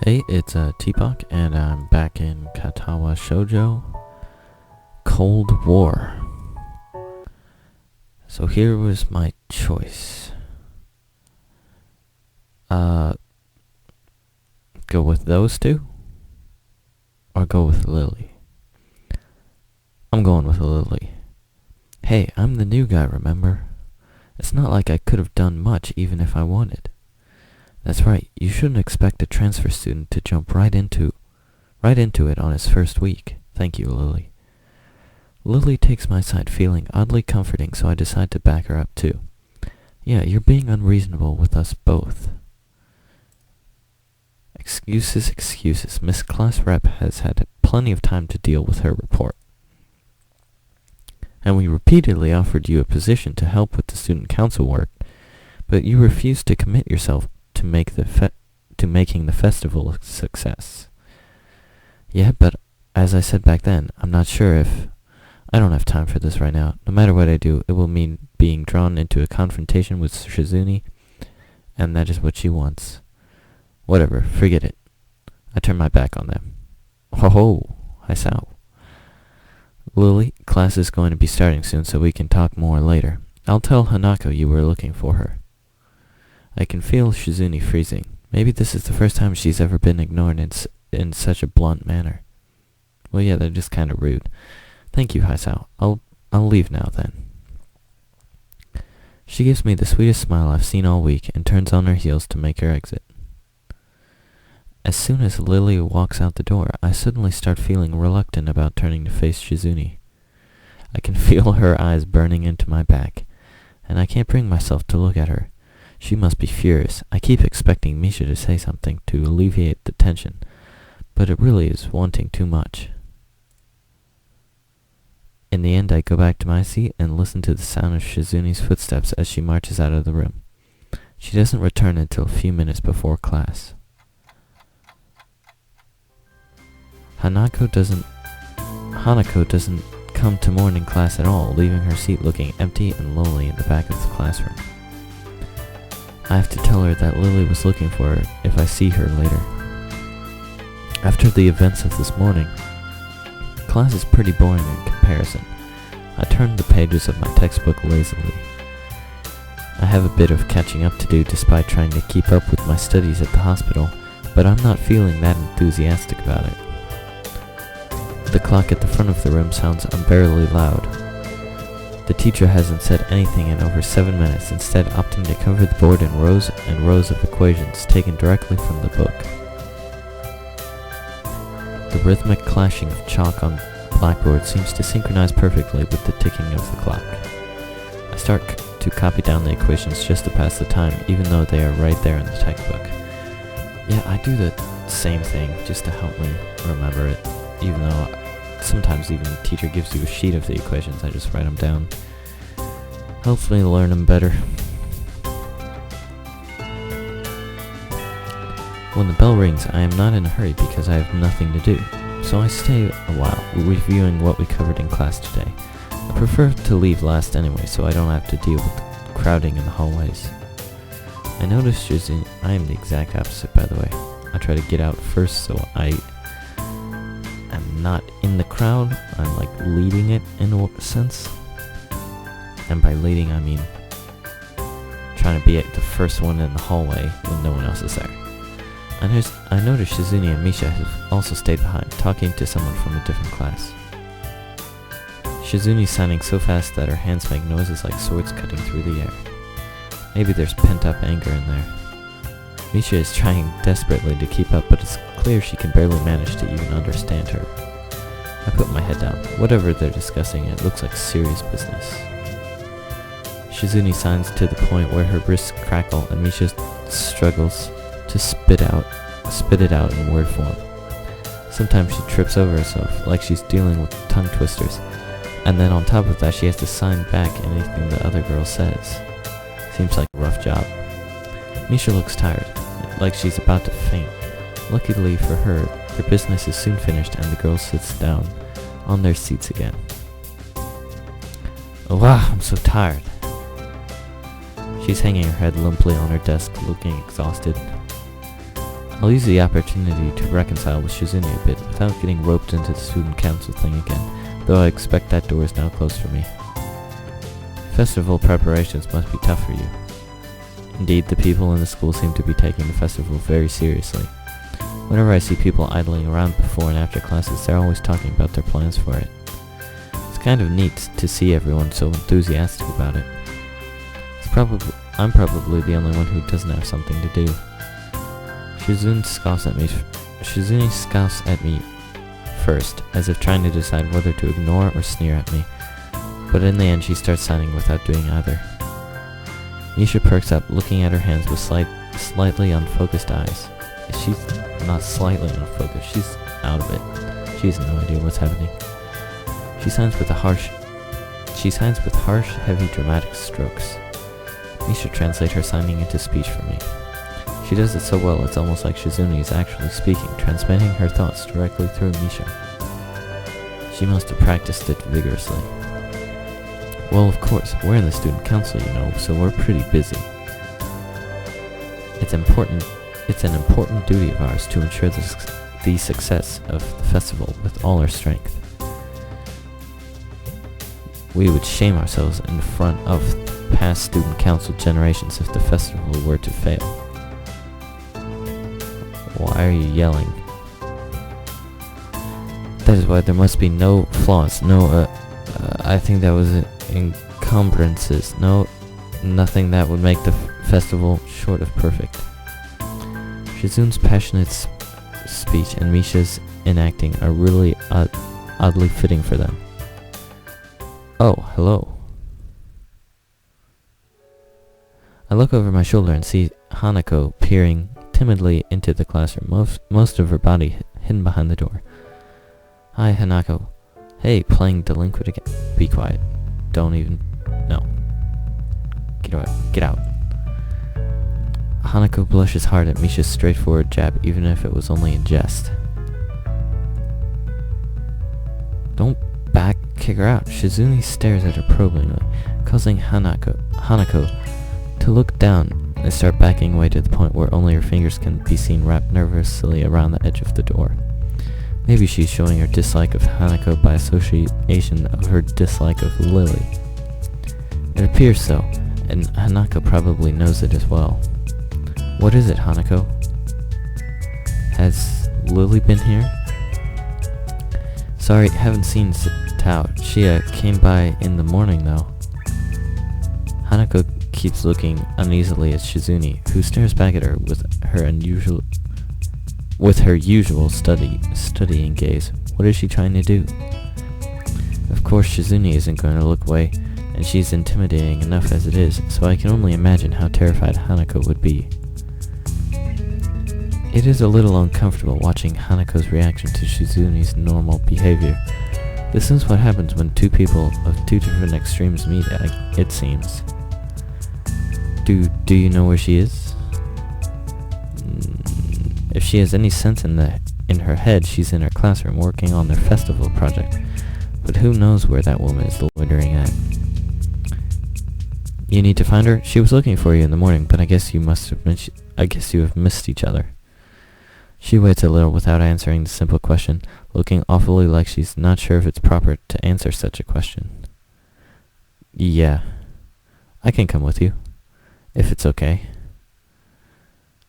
Hey, it's Tpok, and I'm back in Katawa Shoujo, Cold War. So here was my choice. Go with those two, or go with Lilly. I'm going with Lilly. Hey, I'm the new guy, remember? It's not like I could have done much even if I wanted. That's right, you shouldn't expect a transfer student to jump right into it on his first week. Thank you, Lilly. Lilly takes my side, feeling oddly comforting, so I decide to back her up too. Yeah, you're being unreasonable with us both. Excuses. Miss Class Rep has had plenty of time to deal with her report. And we repeatedly offered you a position to help with the student council work, but you refused to commit yourself to making the festival a success. Yeah, but as I said back then, I'm not sure if... I don't have time for this right now. No matter what I do, it will mean being drawn into a confrontation with Shizune, and that is what she wants. Whatever, forget it. I turn my back on them. Ho, Hisao. Lilly, class is going to be starting soon, so we can talk more later. I'll tell Hanako you were looking for her. I can feel Shizune freezing. Maybe this is the first time she's ever been ignored in such a blunt manner. Well, yeah, they're just kind of rude. Thank you, Hisao. I'll leave now then. She gives me the sweetest smile I've seen all week and turns on her heels to make her exit. As soon as Lilly walks out the door, I suddenly start feeling reluctant about turning to face Shizune. I can feel her eyes burning into my back, and I can't bring myself to look at her. She must be furious. I keep expecting Misha to say something to alleviate the tension, but it really is wanting too much. In the end, I go back to my seat and listen to the sound of Shizune's footsteps as she marches out of the room. She doesn't return until a few minutes before class. Hanako doesn't come to morning class at all, leaving her seat looking empty and lonely in the back of the classroom. I have to tell her that Lilly was looking for her if I see her later. After the events of this morning, class is pretty boring in comparison. I turn the pages of my textbook lazily. I have a bit of catching up to do despite trying to keep up with my studies at the hospital, but I'm not feeling that enthusiastic about it. The clock at the front of the room sounds unbearably loud. The teacher hasn't said anything in over 7 minutes, instead opting to cover the board in rows and rows of equations taken directly from the book. The rhythmic clashing of chalk on blackboard seems to synchronize perfectly with the ticking of the clock. I start to copy down the equations just to pass the time, even though they are right there in the textbook. Yeah, I do the same thing just to help me remember it, even though sometimes even the teacher gives you a sheet of the equations. I just write them down. Helps me learn them better. When the bell rings, I am not in a hurry because I have nothing to do, so I stay a while, reviewing what we covered in class today. I prefer to leave last anyway, so I don't have to deal with crowding in the hallways. I noticed Shizune. I am the exact opposite, by the way. I try to get out first, so I am not in the crowd. I'm like leading it in a sense. And by leading, I mean trying to be at the first one in the hallway when no one else is there. I noticed Shizune and Misha have also stayed behind, talking to someone from a different class. Shizune's signing so fast that her hands make noises like swords cutting through the air. Maybe there's pent-up anger in there. Misha is trying desperately to keep up, but it's clear she can barely manage to even understand her. I put my head down. Whatever they're discussing, it looks like serious business. Shizune signs to the point where her wrists crackle and Misha struggles to spit it out in word form. Sometimes she trips over herself, like she's dealing with tongue twisters, and then on top of that she has to sign back anything the other girl says. Seems like a rough job. Misha looks tired, like she's about to faint. Luckily for her, their business is soon finished and the girl sits down on their seats again. Oh wow, I'm so tired. She's hanging her head limply on her desk, looking exhausted. I'll use the opportunity to reconcile with Shizune a bit without getting roped into the student council thing again, though I expect that door is now closed for me. Festival preparations must be tough for you. Indeed, the people in the school seem to be taking the festival very seriously. Whenever I see people idling around before and after classes, they're always talking about their plans for it. It's kind of neat to see everyone so enthusiastic about it. I'm probably the only one who doesn't have something to do. Shizune scoffs at me first, as if trying to decide whether to ignore or sneer at me, but in the end she starts signing without doing either. Misha perks up, looking at her hands with slightly unfocused eyes. She's not slightly unfocused, she's out of it. She has no idea what's happening. She signs with harsh, heavy, dramatic strokes. Misha translates her signing into speech for me. She does it so well it's almost like Shizune is actually speaking, transmitting her thoughts directly through Misha. She must have practiced it vigorously. Well, of course, we're in the student council, you know, so we're pretty busy. It's an important duty of ours to ensure the success of the festival with all our strength. We would shame ourselves in front of past student council generations if the festival were to fail. Why are you yelling? That is why there must be no flaws, I think that was encumbrances, nothing that would make the festival short of perfect. Shizune's passionate speech and Misha's enacting are really oddly fitting for them. Oh, hello. I look over my shoulder and see Hanako peering timidly into the classroom, most of her body hidden behind the door. Hi, Hanako. Hey, playing delinquent again. Be quiet. Don't even... No. Get out. Hanako blushes hard at Misha's straightforward jab, even if it was only in jest. Don't kick her out. Shizune stares at her probingly, causing Hanako to look down and start backing away to the point where only her fingers can be seen wrapped nervously around the edge of the door. Maybe she's showing her dislike of Hanako by association of her dislike of Lilly. It appears so, and Hanako probably knows it as well. What is it, Hanako? Has Lilly been here? Sorry, haven't seen Tao. She came by in the morning though. Hanako keeps looking uneasily at Shizune, who stares back at her with her usual studying gaze. What is she trying to do? Of course Shizune isn't going to look away, and she's intimidating enough as it is, so I can only imagine how terrified Hanako would be. It is a little uncomfortable watching Hanako's reaction to Shizune's normal behavior. This is what happens when two people of two different extremes meet, it seems. Do you know where she is? If she has any sense in her head, she's in her classroom working on their festival project. But who knows where that woman is loitering at? You need to find her? She was looking for you in the morning, but I guess you have missed each other. She waits a little without answering the simple question, looking awfully like she's not sure if it's proper to answer such a question. Yeah. I can come with you. If it's okay.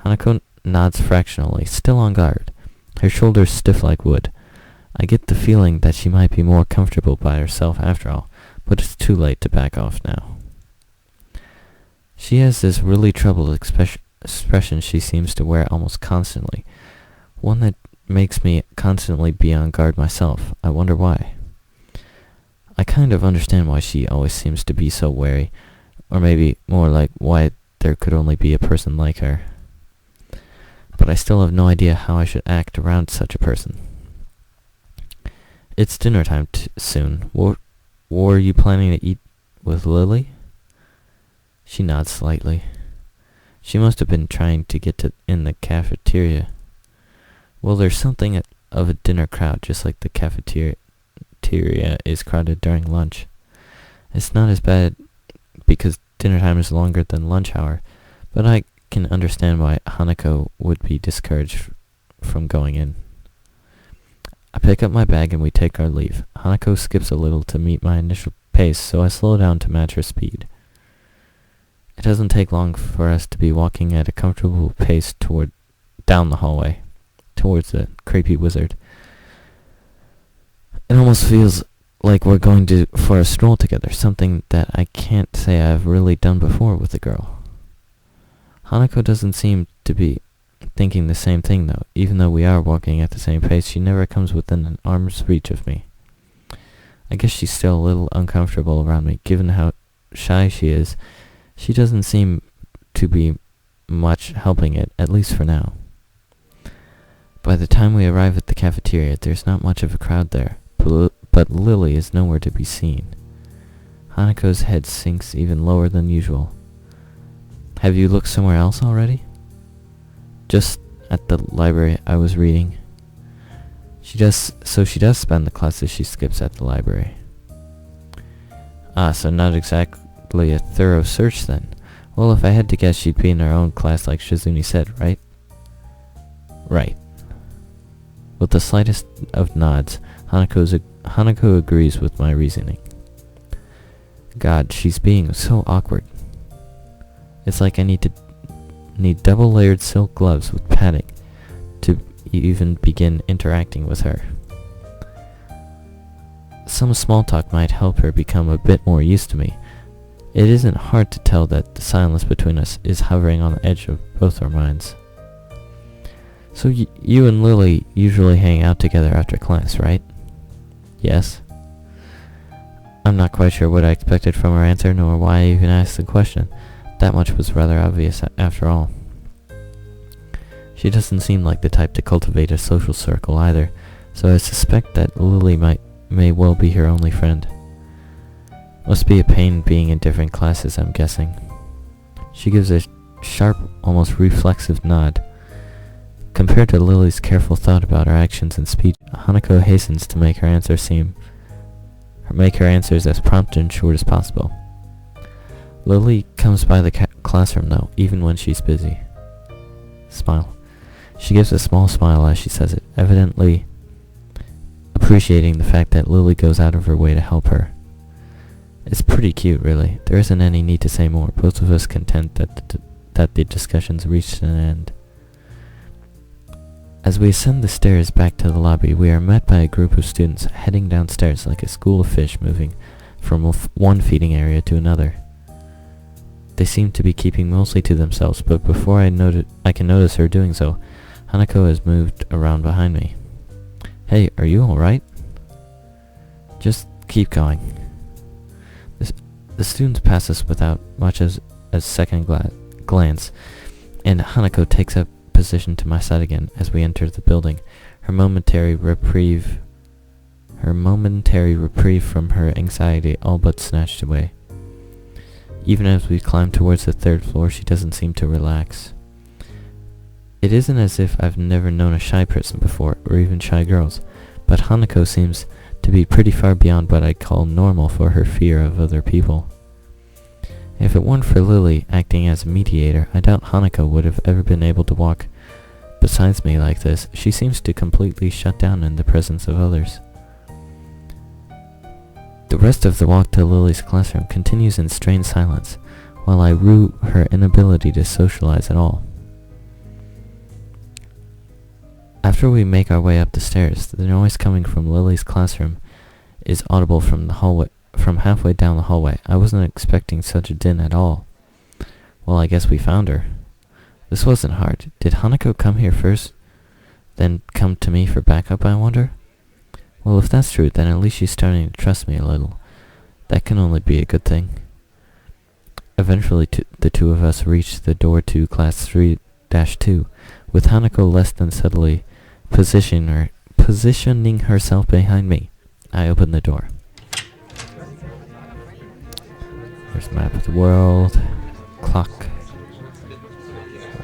Hanako nods fractionally, still on guard, her shoulders stiff like wood. I get the feeling that she might be more comfortable by herself after all, but it's too late to back off now. She has this really troubled expression she seems to wear almost constantly, one that makes me constantly be on guard myself. I wonder why. I kind of understand why she always seems to be so wary, or maybe more like why there could only be a person like her. But I still have no idea how I should act around such a person. It's dinner time soon. Were you planning to eat with Lilly? She nods slightly. She must have been trying to get in the cafeteria. Well, there's something of a dinner crowd, just like the cafeteria is crowded during lunch. It's not as bad because dinner time is longer than lunch hour, but can understand why Hanako would be discouraged from going in. I pick up my bag and we take our leave. Hanako skips a little to meet my initial pace, so I slow down to match her speed. It doesn't take long for us to be walking at a comfortable pace down the hallway, towards the creepy wizard. It almost feels like we're going for a stroll together, something that I can't say I've really done before with a girl. Hanako doesn't seem to be thinking the same thing though. Even though we are walking at the same pace, she never comes within an arm's reach of me. I guess she's still a little uncomfortable around me, given how shy she is. She doesn't seem to be much helping it, at least for now. By the time we arrive at the cafeteria, there's not much of a crowd there, but Lilly is nowhere to be seen. Hanako's head sinks even lower than usual. Have you looked somewhere else already? Just at the library I was reading. She does spend the classes she skips at the library. So not exactly a thorough search then. Well, if I had to guess, she'd be in her own class like Shizune said, right? Right. With the slightest of nods, Hanako agrees with my reasoning. God, she's being so awkward. It's like I need double-layered silk gloves with padding to even begin interacting with her. Some small talk might help her become a bit more used to me. It isn't hard to tell that the silence between us is hovering on the edge of both our minds. So you and Lilly usually hang out together after class, right? Yes. I'm not quite sure what I expected from her answer, nor why I even asked the question. That much was rather obvious after all. She doesn't seem like the type to cultivate a social circle either, so I suspect that Lilly may well be her only friend. Must be a pain being in different classes, I'm guessing. She gives a sharp, almost reflexive nod. Compared to Lilly's careful thought about her actions and speech, Hanako hastens to make her answers as prompt and short as possible. Lilly comes by the classroom though, even when she's busy. Smile. She gives a small smile as she says it, evidently appreciating the fact that Lilly goes out of her way to help her. It's pretty cute, really. There isn't any need to say more. Both of us content that the discussions reached an end. As we ascend the stairs back to the lobby, we are met by a group of students heading downstairs like a school of fish moving from one feeding area to another. They seem to be keeping mostly to themselves, but before I can notice her doing so, Hanako has moved around behind me. Hey, are you alright? Just keep going. The students pass us without much as a second glance, and Hanako takes up position to my side again as we enter the building, her momentary reprieve from her anxiety all but snatched away. Even as we climb towards the third floor, she doesn't seem to relax. It isn't as if I've never known a shy person before, or even shy girls, but Hanako seems to be pretty far beyond what I'd call normal for her fear of other people. If it weren't for Lilly acting as a mediator, I doubt Hanako would have ever been able to walk besides me like this. She seems to completely shut down in the presence of others. The rest of the walk to Lilly's classroom continues in strained silence, while I rue her inability to socialize at all. After we make our way up the stairs, the noise coming from Lilly's classroom is audible from halfway down the hallway. I wasn't expecting such a din at all. Well, I guess we found her. This wasn't hard. Did Hanako come here first, then come to me for backup, I wonder? Well, if that's true, then at least she's starting to trust me a little. That can only be a good thing. Eventually, the two of us reached the door to class 3-2, with Hanako less than subtly positioning herself behind me. I opened the door. There's a map of the world. Clock.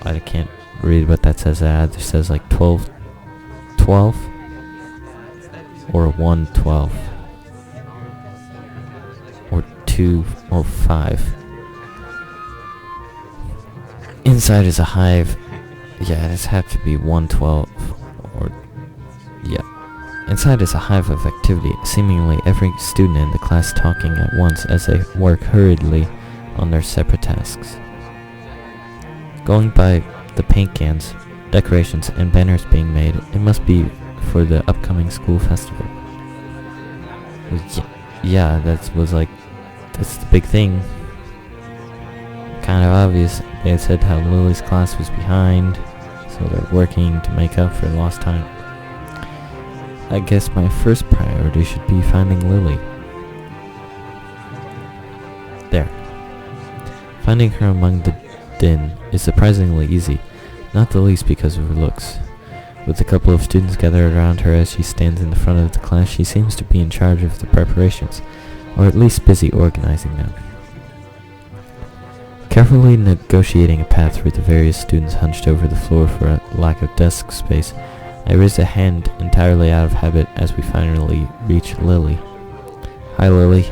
I can't read what that says. It says like 12 or 1:12 or 2:05. Inside is a hive. Yeah, this have to be 112, or yeah. Inside is a hive of activity, seemingly every student in the class talking at once as they work hurriedly on their separate tasks. Going by the paint cans, decorations, and banners being made, it must be for the upcoming school festival. Yeah, that's the big thing. Kind of obvious. They had said how Lily's class was behind, so they're working to make up for lost time. I guess my first priority should be finding Lilly. There. Finding her among the din is surprisingly easy, not the least because of her looks. With a couple of students gathered around her as she stands in the front of the class, she seems to be in charge of the preparations, or at least busy organizing them. Carefully negotiating a path through the various students hunched over the floor for a lack of desk space, I raise a hand entirely out of habit as we finally reach Lilly. Hi, Lilly.